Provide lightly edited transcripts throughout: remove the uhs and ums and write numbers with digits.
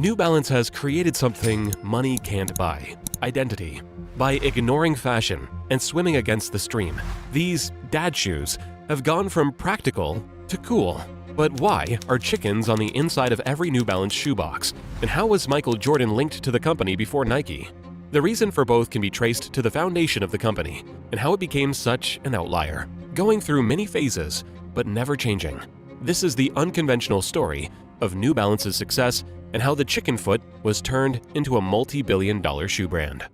New Balance has created something money can't buy: identity. By ignoring fashion and swimming against the stream, these dad shoes have gone from practical to cool. But why are chickens on the inside of every New Balance shoebox? And how was Michael Jordan linked to the company before Nike? The reason for both can be traced to the foundation of the company and how it became such an outlier, going through many phases but never changing. This is the unconventional story of New Balance's success and how the chicken foot was turned into a multi-billion-dollar shoe brand.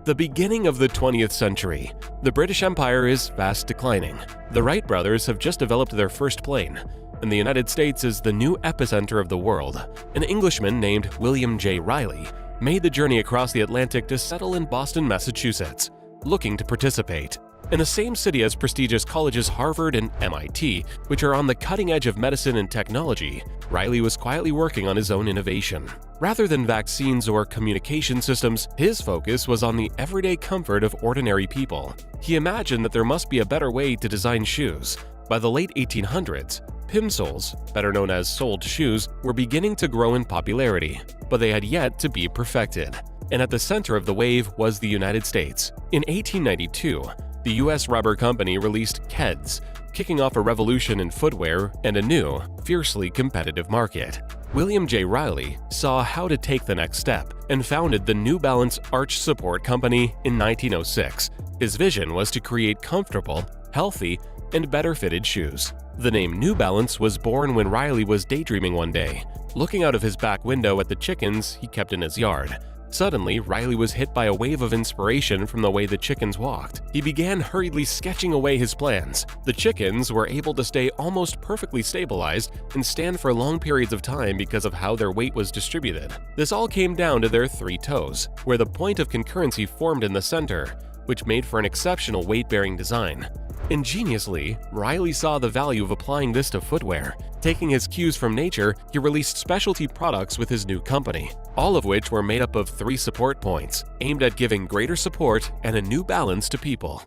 The beginning of the 20th century. The British Empire is fast declining. The Wright brothers have just developed their first plane, and the United States is the new epicenter of the world. An Englishman named William J. Riley made the journey across the Atlantic to settle in Boston, Massachusetts, looking to participate. In the same city as prestigious colleges Harvard and MIT, which are on the cutting edge of medicine and technology, Riley was quietly working on his own innovation. Rather than vaccines or communication systems, his focus was on the everyday comfort of ordinary people. He imagined that there must be a better way to design shoes. By the late 1800s, Pimsoles, better known as soled shoes, were beginning to grow in popularity, but they had yet to be perfected. And at the center of the wave was the United States. In 1892, the U.S. rubber company released Keds, kicking off a revolution in footwear and a new, fiercely competitive market. William J. Riley saw how to take the next step and founded the New Balance Arch Support Company in 1906. His vision was to create comfortable, healthy, and better-fitted shoes. The name New Balance was born when Riley was daydreaming one day, looking out of his back window at the chickens he kept in his yard. Suddenly, Riley was hit by a wave of inspiration from the way the chickens walked. He began hurriedly sketching away his plans. The chickens were able to stay almost perfectly stabilized and stand for long periods of time because of how their weight was distributed. This all came down to their 3 toes, where the point of concurrency formed in the center, which made for an exceptional weight-bearing design. Ingeniously, Riley saw the value of applying this to footwear. Taking his cues from nature, he released specialty products with his new company, all of which were made up of 3 support points, aimed at giving greater support and a new balance to people.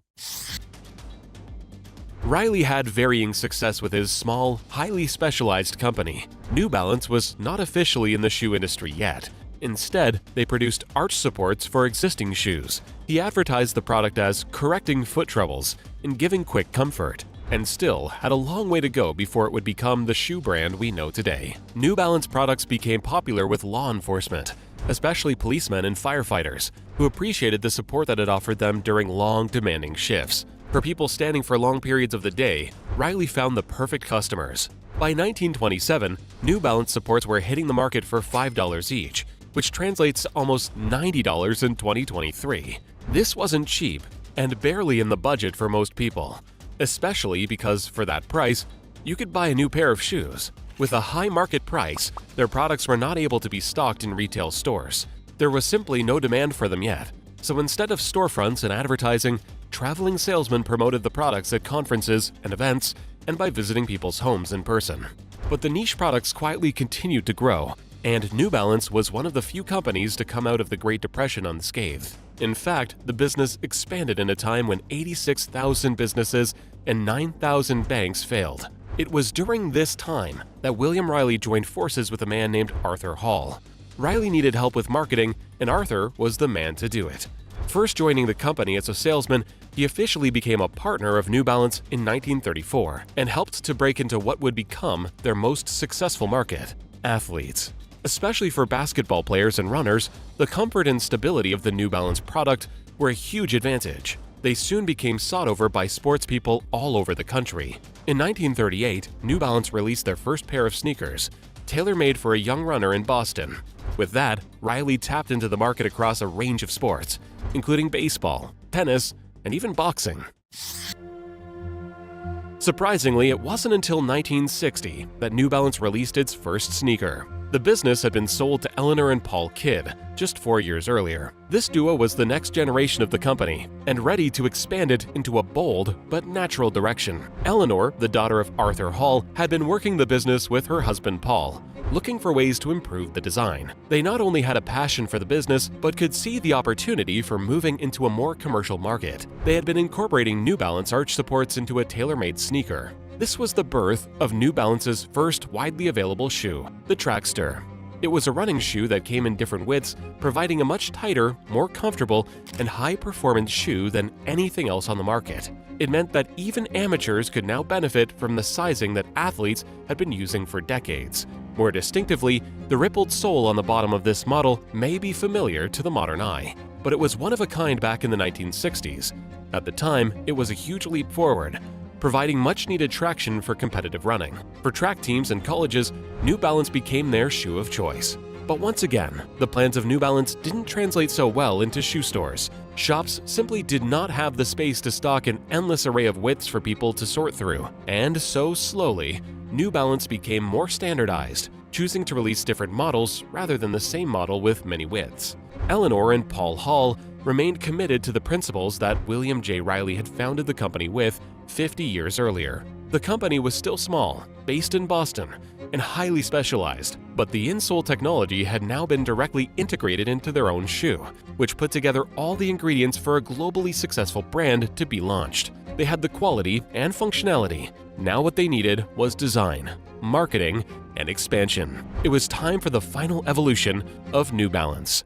Riley had varying success with his small, highly specialized company. New Balance was not officially in the shoe industry yet. Instead, they produced arch supports for existing shoes. He advertised the product as correcting foot troubles and giving quick comfort, and still had a long way to go before it would become the shoe brand we know today. New Balance products became popular with law enforcement, especially policemen and firefighters, who appreciated the support that it offered them during long, demanding shifts. For people standing for long periods of the day, Riley found the perfect customers. By 1927, New Balance supports were hitting the market for $5 each, which translates to almost $90 in 2023. This wasn't cheap, and barely in the budget for most people, especially because for that price, you could buy a new pair of shoes. With a high market price, their products were not able to be stocked in retail stores. There was simply no demand for them yet, so instead of storefronts and advertising, traveling salesmen promoted the products at conferences and events and by visiting people's homes in person. But the niche products quietly continued to grow, and New Balance was one of the few companies to come out of the Great Depression unscathed. In fact, the business expanded in a time when 86,000 businesses and 9,000 banks failed. It was during this time that William Riley joined forces with a man named Arthur Hall. Riley needed help with marketing, and Arthur was the man to do it. First joining the company as a salesman, he officially became a partner of New Balance in 1934 and helped to break into what would become their most successful market: athletes. Especially for basketball players and runners, the comfort and stability of the New Balance product were a huge advantage. They soon became sought over by sports people all over the country. In 1938, New Balance released their first pair of sneakers, tailor-made for a young runner in Boston. With that, Riley tapped into the market across a range of sports, including baseball, tennis, and even boxing. Surprisingly, it wasn't until 1960 that New Balance released its first sneaker. The business had been sold to Eleanor and Paul Kidd just 4 years earlier. This duo was the next generation of the company and ready to expand it into a bold but natural direction. Eleanor, the daughter of Arthur Hall, had been working the business with her husband Paul, looking for ways to improve the design. They not only had a passion for the business, but could see the opportunity for moving into a more commercial market. They had been incorporating New Balance arch supports into a tailor-made sneaker. This was the birth of New Balance's first widely available shoe, the Trackster. It was a running shoe that came in different widths, providing a much tighter, more comfortable, and high-performance shoe than anything else on the market. It meant that even amateurs could now benefit from the sizing that athletes had been using for decades. More distinctively, the rippled sole on the bottom of this model may be familiar to the modern eye, but it was one of a kind back in the 1960s. At the time, it was a huge leap forward, providing much-needed traction for competitive running. For track teams and colleges, New Balance became their shoe of choice. But once again, the plans of New Balance didn't translate so well into shoe stores. Shops simply did not have the space to stock an endless array of widths for people to sort through, and so slowly, New Balance became more standardized, choosing to release different models rather than the same model with many widths. Eleanor and Paul Hall remained committed to the principles that William J. Riley had founded the company with 50 years earlier. The company was still small, based in Boston, and highly specialized, but the insole technology had now been directly integrated into their own shoe, which put together all the ingredients for a globally successful brand to be launched. They had the quality and functionality. Now what they needed was design, marketing, and expansion. It was time for the final evolution of New Balance.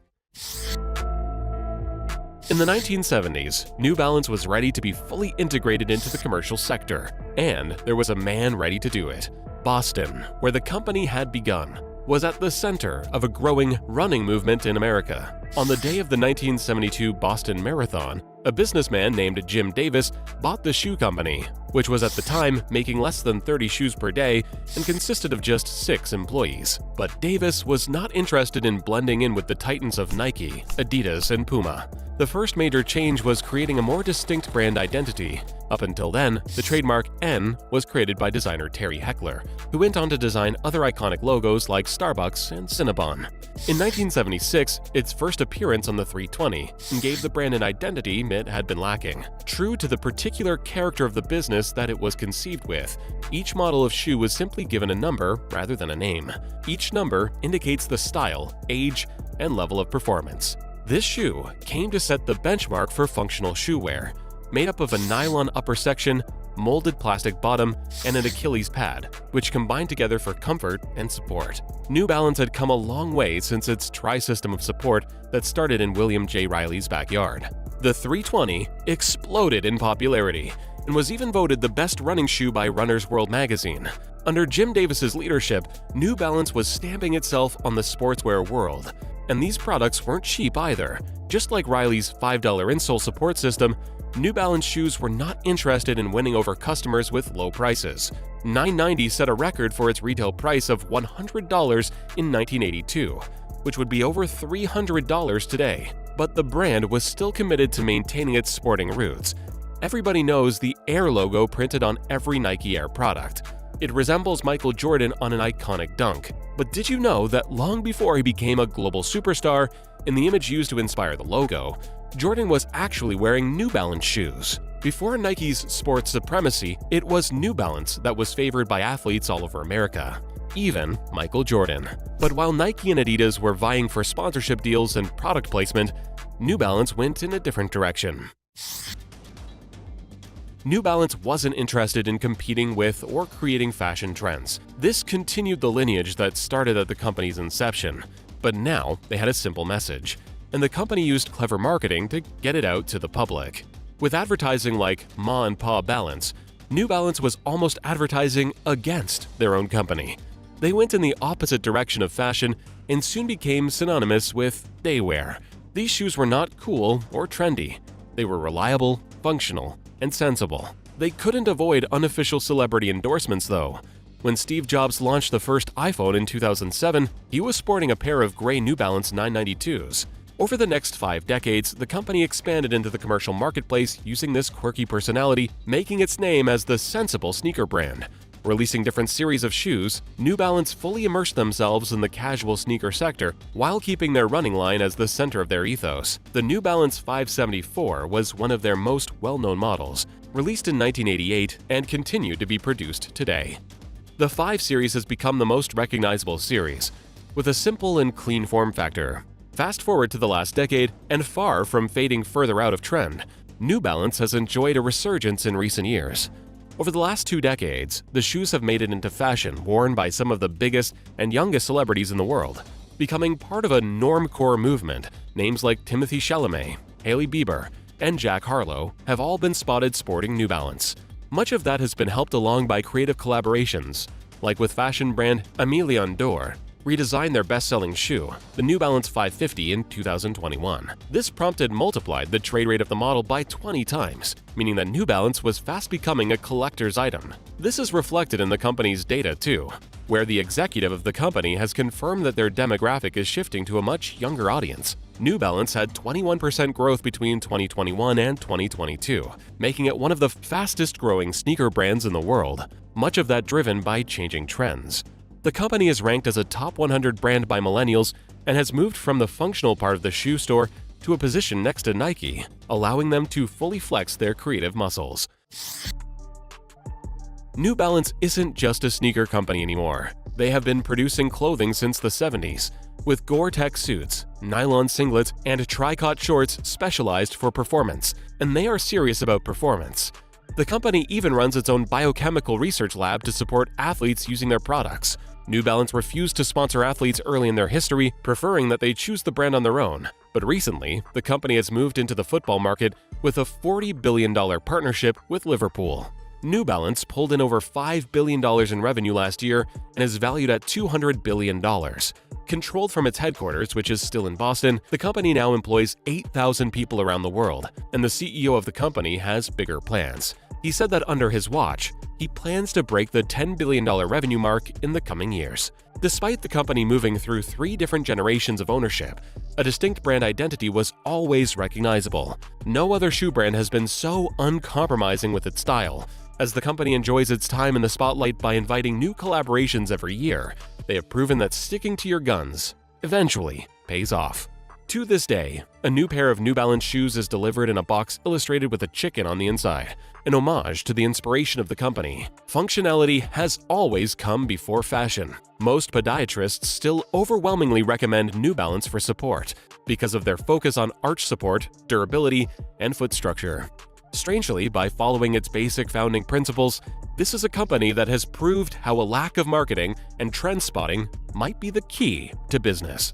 In the 1970s, New Balance was ready to be fully integrated into the commercial sector, and there was a man ready to do it. Boston, where the company had begun, was at the center of a growing running movement in America. On the day of the 1972 Boston Marathon, a businessman named Jim Davis bought the shoe company, which was at the time making less than 30 shoes per day and consisted of just 6 employees. But Davis was not interested in blending in with the titans of Nike, Adidas, and Puma. The first major change was creating a more distinct brand identity. Up until then, the trademark N was created by designer Terry Heckler, who went on to design other iconic logos like Starbucks and Cinnabon. In 1976, its first appearance on the 320 and gave the brand an identity it had been lacking. True to the particular character of the business that it was conceived with, each model of shoe was simply given a number rather than a name. Each number indicates the style, age, and level of performance. This shoe came to set the benchmark for functional shoe wear, made up of a nylon upper section, molded plastic bottom, and an Achilles pad, which combined together for comfort and support. New Balance had come a long way since its tri-system of support that started in William J. Riley's backyard. The 320 exploded in popularity and was even voted the best running shoe by Runner's World magazine. Under Jim Davis's leadership, New Balance was stamping itself on the sportswear world. And these products weren't cheap either. Just like Riley's $5 insole support system, New Balance shoes were not interested in winning over customers with low prices. $9.90 set a record for its retail price of $100 in 1982, which would be over $300 today. But the brand was still committed to maintaining its sporting roots. Everybody knows the Air logo printed on every Nike Air product. It resembles Michael Jordan on an iconic dunk. But did you know that long before he became a global superstar, in the image used to inspire the logo, Jordan was actually wearing New Balance shoes? Before Nike's sports supremacy, it was New Balance that was favored by athletes all over America, even Michael Jordan. But while Nike and Adidas were vying for sponsorship deals and product placement, New Balance went in a different direction. New Balance wasn't interested in competing with or creating fashion trends. This continued the lineage that started at the company's inception. But now they had a simple message, and the company used clever marketing to get it out to the public. With advertising like Ma and Pa Balance, New Balance was almost advertising against their own company. They went in the opposite direction of fashion and soon became synonymous with daywear. These shoes were not cool or trendy. They were reliable, functional, and sensible. They couldn't avoid unofficial celebrity endorsements though. When Steve Jobs launched the first iPhone in 2007, he was sporting a pair of gray New Balance 992s. Over the next 5 decades, the company expanded into the commercial marketplace using this quirky personality, making its name as the sensible sneaker brand. Releasing different series of shoes, New Balance fully immersed themselves in the casual sneaker sector while keeping their running line as the center of their ethos. The New Balance 574 was one of their most well-known models, released in 1988 and continued to be produced today. The 5 series has become the most recognizable series, with a simple and clean form factor. Fast forward to the last decade, and far from fading further out of trend, New Balance has enjoyed a resurgence in recent years. Over the last 2 decades, the shoes have made it into fashion worn by some of the biggest and youngest celebrities in the world. Becoming part of a normcore movement, names like Timothée Chalamet, Hailey Bieber, and Jack Harlow have all been spotted sporting New Balance. Much of that has been helped along by creative collaborations, like with fashion brand Aimé Leon Dore, redesigned their best-selling shoe, the New Balance 550 in 2021. This prompted multiplied the trade rate of the model by 20 times, meaning that New Balance was fast becoming a collector's item. This is reflected in the company's data too, where the executive of the company has confirmed that their demographic is shifting to a much younger audience. New Balance had 21% growth between 2021 and 2022, making it one of the fastest-growing sneaker brands in the world, much of that driven by changing trends. The company is ranked as a top 100 brand by millennials and has moved from the functional part of the shoe store to a position next to Nike, allowing them to fully flex their creative muscles. New Balance isn't just a sneaker company anymore. They have been producing clothing since the 70s, with Gore-Tex suits, nylon singlets, and tricot shorts specialized for performance, and they are serious about performance. The company even runs its own biochemical research lab to support athletes using their products. New Balance refused to sponsor athletes early in their history, preferring that they choose the brand on their own. But recently, the company has moved into the football market with a $40 billion partnership with Liverpool. New Balance pulled in over $5 billion in revenue last year and is valued at $200 billion. Controlled from its headquarters, which is still in Boston, the company now employs 8,000 people around the world, and the CEO of the company has bigger plans. He said that under his watch, he plans to break the $10 billion revenue mark in the coming years. Despite the company moving through 3 different generations of ownership, a distinct brand identity was always recognizable. No other shoe brand has been so uncompromising with its style. As the company enjoys its time in the spotlight by inviting new collaborations every year, they have proven that sticking to your guns eventually pays off. To this day, a new pair of New Balance shoes is delivered in a box illustrated with a chicken on the inside, an homage to the inspiration of the company. Functionality has always come before fashion. Most podiatrists still overwhelmingly recommend New Balance for support because of their focus on arch support, durability, and foot structure. Strangely, by following its basic founding principles, this is a company that has proved how a lack of marketing and trend spotting might be the key to business.